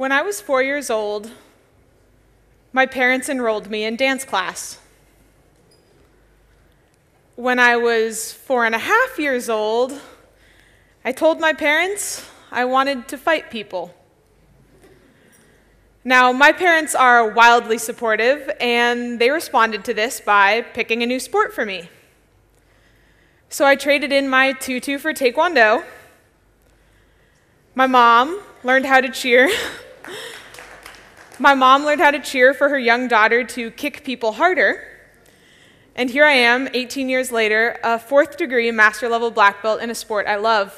When I was 4 years old, my parents enrolled me in dance class. When I was 4.5 years old, I told my parents I wanted to fight people. Now, my parents are wildly supportive, and they responded to this by picking a new sport for me. So I traded in my tutu for Taekwondo. My mom learned how to cheer. My mom learned how to cheer for her young daughter to kick people harder. And here I am, 18 years later, a 4th degree master level black belt in a sport I love.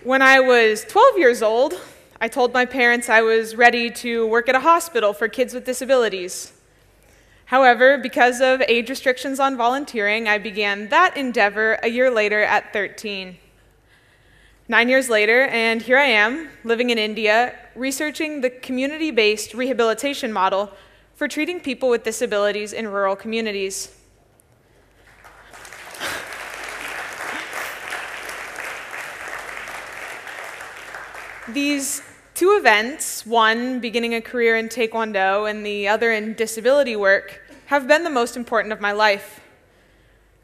When I was 12 years old, I told my parents I was ready to work at a hospital for kids with disabilities. However, because of age restrictions on volunteering, I began that endeavor a year later at 13. 9 years later, and here I am, living in India, researching the community-based rehabilitation model for treating people with disabilities in rural communities. These two events, one beginning a career in Taekwondo and the other in disability work, have been the most important of my life.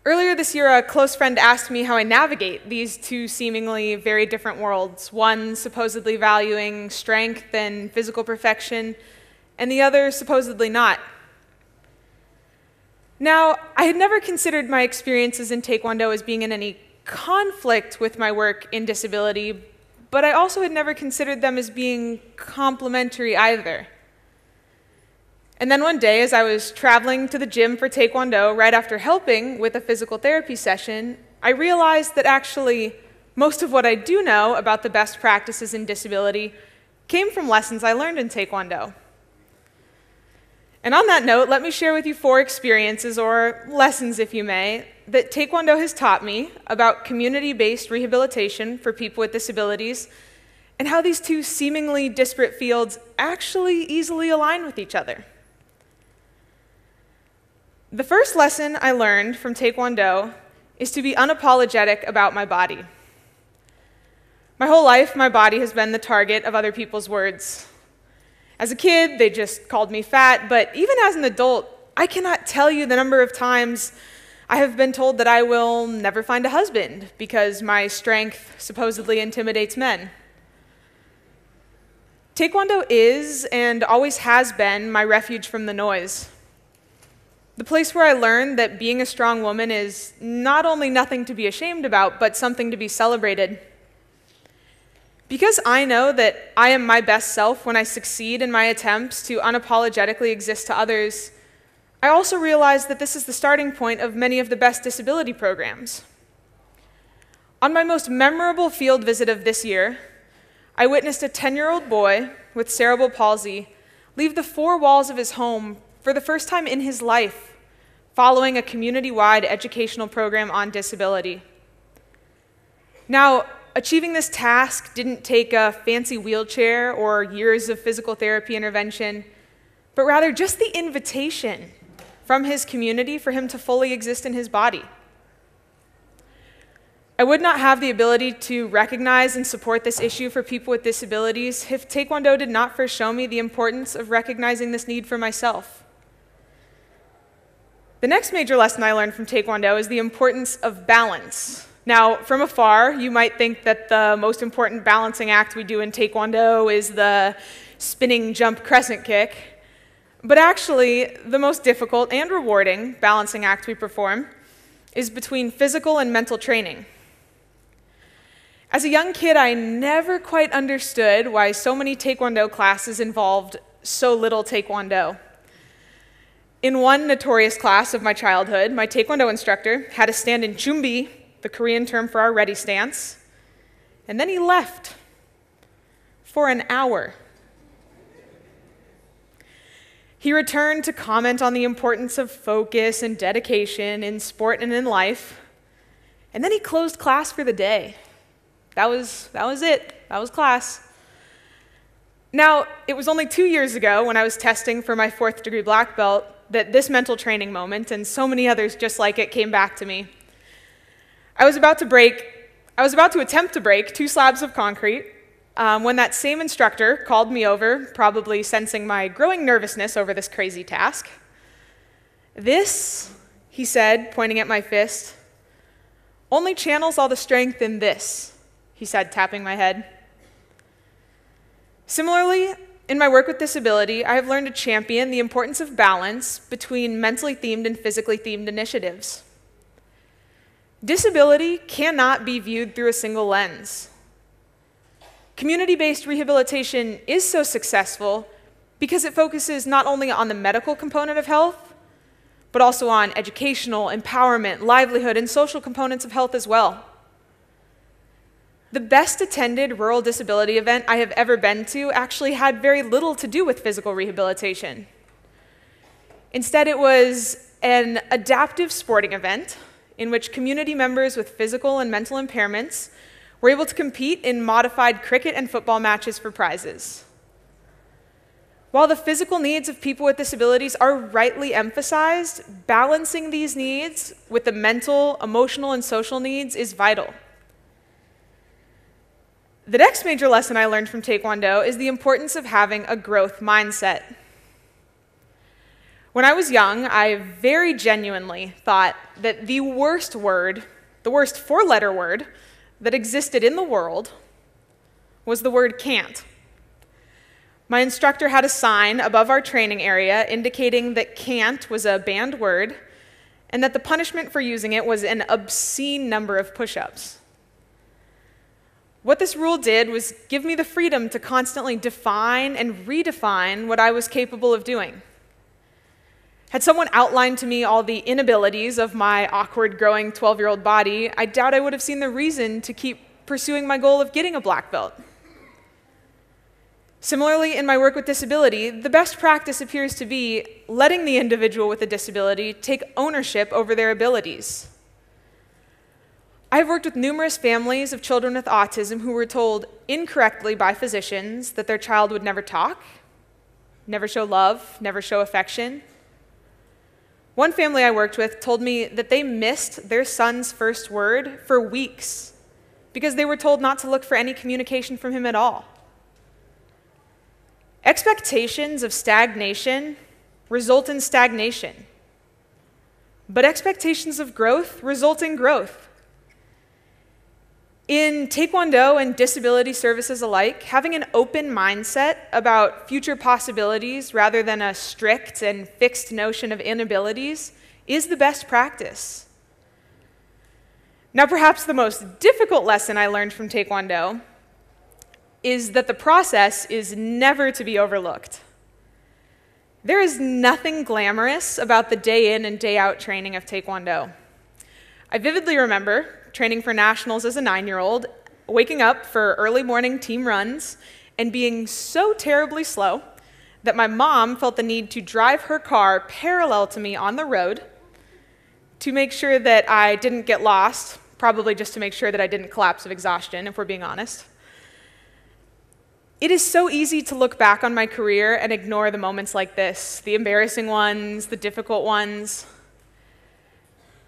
Earlier this year, a close friend asked me how I navigate these two seemingly very different worlds, one supposedly valuing strength and physical perfection, and the other supposedly not. Now, I had never considered my experiences in Taekwondo as being in any conflict with my work in disability, but I also had never considered them as being complementary either. And then one day, as I was traveling to the gym for Taekwondo right after helping with a physical therapy session, I realized that actually most of what I do know about the best practices in disability came from lessons I learned in Taekwondo. And on that note, let me share with you 4 experiences, or lessons if you may, that Taekwondo has taught me about community-based rehabilitation for people with disabilities and how these two seemingly disparate fields actually easily align with each other. The first lesson I learned from Taekwondo is to be unapologetic about my body. My whole life, my body has been the target of other people's words. As a kid, they just called me fat, but even as an adult, I cannot tell you the number of times I have been told that I will never find a husband because my strength supposedly intimidates men. Taekwondo is and always has been my refuge from the noise. The place where I learned that being a strong woman is not only nothing to be ashamed about, but something to be celebrated. Because I know that I am my best self when I succeed in my attempts to unapologetically exist to others, I also realize that this is the starting point of many of the best disability programs. On my most memorable field visit of this year, I witnessed a 10-year-old boy with cerebral palsy leave the 4 walls of his home for the first time in his life, following a community-wide educational program on disability. Now, achieving this task didn't take a fancy wheelchair or years of physical therapy intervention, but rather just the invitation from his community for him to fully exist in his body. I would not have the ability to recognize and support this issue for people with disabilities if Taekwondo did not first show me the importance of recognizing this need for myself. The next major lesson I learned from Taekwondo is the importance of balance. Now, from afar, you might think that the most important balancing act we do in Taekwondo is the spinning jump crescent kick, but actually, the most difficult and rewarding balancing act we perform is between physical and mental training. As a young kid, I never quite understood why so many Taekwondo classes involved so little Taekwondo. In one notorious class of my childhood, my Taekwondo instructor had us stand in chumbi, the Korean term for our ready stance, and then he left for an hour. He returned to comment on the importance of focus and dedication in sport and in life, and then he closed class for the day. That was it. That was class. Now, it was only 2 years ago when I was testing for my 4th degree black belt that this mental training moment, and so many others just like it, came back to me. I was about to break I was about to attempt to break 2 slabs of concrete when that same instructor called me over, probably sensing my growing nervousness over this crazy task. "This," he said, pointing at my fist, "only channels all the strength in this," he said, tapping my head. Similarly, in my work with disability, I have learned to champion the importance of balance between mentally themed and physically themed initiatives. Disability cannot be viewed through a single lens. Community-based rehabilitation is so successful because it focuses not only on the medical component of health, but also on educational, empowerment, livelihood, and social components of health as well. The best attended rural disability event I have ever been to actually had very little to do with physical rehabilitation. Instead, it was an adaptive sporting event in which community members with physical and mental impairments were able to compete in modified cricket and football matches for prizes. While the physical needs of people with disabilities are rightly emphasized, balancing these needs with the mental, emotional, and social needs is vital. The next major lesson I learned from Taekwondo is the importance of having a growth mindset. When I was young, I very genuinely thought that the worst word, the worst 4-letter word that existed in the world was the word can't. My instructor had a sign above our training area indicating that can't was a banned word and that the punishment for using it was an obscene number of push-ups. What this rule did was give me the freedom to constantly define and redefine what I was capable of doing. Had someone outlined to me all the inabilities of my awkward growing 12-year-old body, I doubt I would have seen the reason to keep pursuing my goal of getting a black belt. Similarly, in my work with disability, the best practice appears to be letting the individual with a disability take ownership over their abilities. I've worked with numerous families of children with autism who were told incorrectly by physicians that their child would never talk, never show love, never show affection. One family I worked with told me that they missed their son's first word for weeks because they were told not to look for any communication from him at all. Expectations of stagnation result in stagnation, but expectations of growth result in growth. In Taekwondo and disability services alike, having an open mindset about future possibilities rather than a strict and fixed notion of inabilities is the best practice. Now, perhaps the most difficult lesson I learned from Taekwondo is that the process is never to be overlooked. There is nothing glamorous about the day in and day out training of Taekwondo. I vividly remember training for nationals as a 9-year-old, waking up for early morning team runs, and being so terribly slow that my mom felt the need to drive her car parallel to me on the road to make sure that I didn't get lost, probably just to make sure that I didn't collapse of exhaustion, if we're being honest. It is so easy to look back on my career and ignore the moments like this, the embarrassing ones, the difficult ones.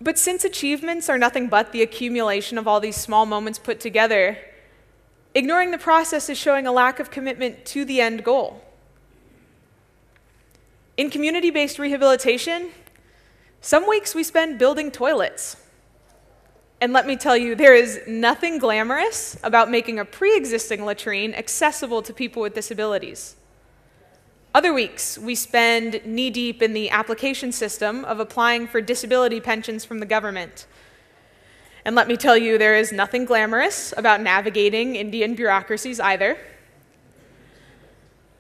But since achievements are nothing but the accumulation of all these small moments put together, ignoring the process is showing a lack of commitment to the end goal. In community-based rehabilitation, some weeks we spend building toilets. And let me tell you, there is nothing glamorous about making a pre-existing latrine accessible to people with disabilities. Other weeks, we spend knee-deep in the application system of applying for disability pensions from the government. And let me tell you, there is nothing glamorous about navigating Indian bureaucracies either.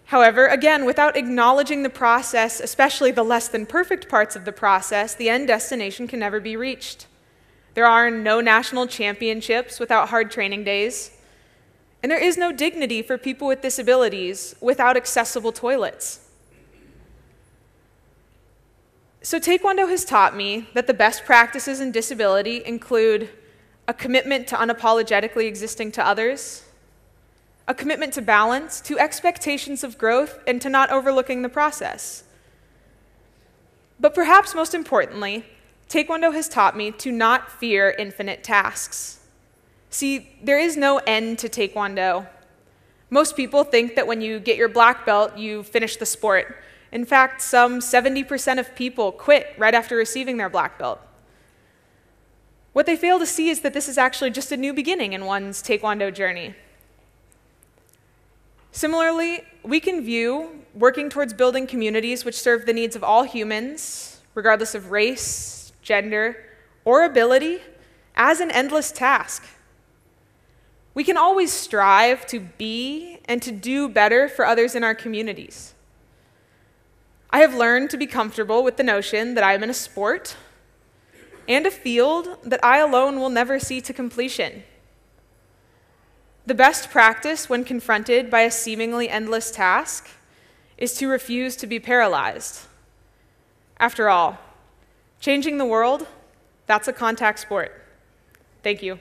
However, again, without acknowledging the process, especially the less than perfect parts of the process, the end destination can never be reached. There are no national championships without hard training days. And there is no dignity for people with disabilities without accessible toilets. So Taekwondo has taught me that the best practices in disability include a commitment to unapologetically existing to others, a commitment to balance, to expectations of growth, and to not overlooking the process. But perhaps most importantly, Taekwondo has taught me to not fear infinite tasks. See, there is no end to Taekwondo. Most people think that when you get your black belt, you finish the sport. In fact, some 70% of people quit right after receiving their black belt. What they fail to see is that this is actually just a new beginning in one's Taekwondo journey. Similarly, we can view working towards building communities which serve the needs of all humans, regardless of race, gender, or ability, as an endless task. We can always strive to be and to do better for others in our communities. I have learned to be comfortable with the notion that I am in a sport and a field that I alone will never see to completion. The best practice when confronted by a seemingly endless task is to refuse to be paralyzed. After all, changing the world, that's a contact sport. Thank you.